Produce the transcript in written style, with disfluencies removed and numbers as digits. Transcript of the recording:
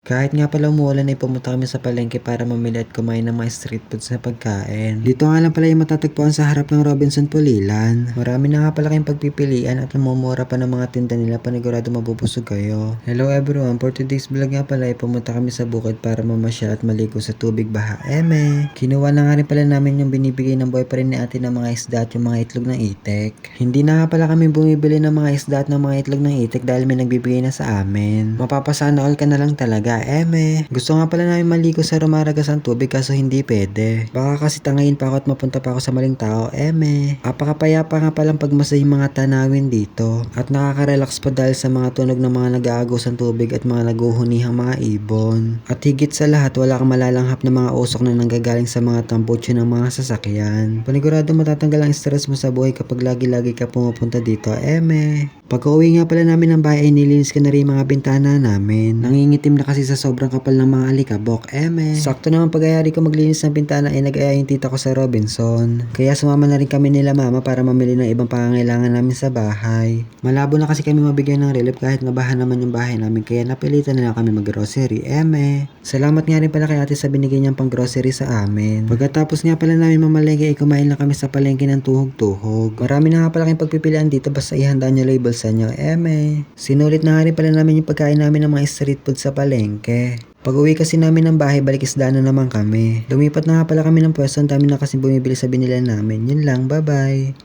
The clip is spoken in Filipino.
Kahit nga pala umuulan ay pumunta kami sa palengke para mamili at kumain ng mga street foods na pagkain. Dito nga lang pala yung matatagpuan sa harap ng Robinson Pulilan. Marami na nga pala kayong pagpipilian at namumura pa ng mga tinda nila, panigurado mabubusog kayo. Hello everyone, for today's vlog nga pala ay pumunta kami sa bukid para mamasyal at maligo sa tubig baha. Kinuha na nga rin pala namin yung binibigay ng boyfriend ni ate ng mga isda at yung mga itlog ng itik. Hindi na nga pala kami bumibili ng mga isda at ng mga itlog ng itik dahil may nagbibigay na sa amin. Mapapasana all ka na lang talaga. Gusto nga pala namin maligo sa Rumaragas ang tubig kaso hindi pwede. Baka kasi tangayin pa ako at mapunta pa ako sa maling tao. Apakapayapa nga palang pagmasay yung mga tanawin dito. At nakaka-relax pa dahil sa mga tunog ng mga nag-aagos ang tubig at mga naguhunihang mga ibon. At higit sa lahat, wala kang malalanghap na mga usok na nanggagaling sa mga tambutso ng mga sasakyan. Panigurado matatanggal ang stress mo sa buhay kapag lagi-lagi ka pumupunta dito. Pagka-uwi nga pala namin ng bahay ay nilinis ko na rin mga bintana namin. Nangingitim na kasi sa sobrang kapal ng mga alikabok. Sakto naman pag-ayari ko maglinis ng bintana ay nag-aya yung tita ko sa Robinson. Kaya sumama na rin kami nila mama para mamili ng ibang pangangailangan namin sa bahay. Malabo na kasi kami mabigyan ng relief kahit nabaha naman yung bahay namin, kaya napilitan na lang kami mag-grocery. Salamat nga rin pala kay ate sa binigay niyang pang grocery sa amin. Pagkatapos nga pala namin mamalengke ay kumain lang kami sa palengke ng tuhog-tuhog. Marami na nga pala kayong pagpipilian dito, basta ihanda nyo label sa inyo. Sinulit na nga rin pala namin yung pagkain namin ng mga street food sa palengke. Pag uwi kasi namin ng bahay, balik isda na naman kami. Lumipat na nga pala kami ng pwesto, ang dami na kasi bumibili sa binila namin. Yun lang, bye bye.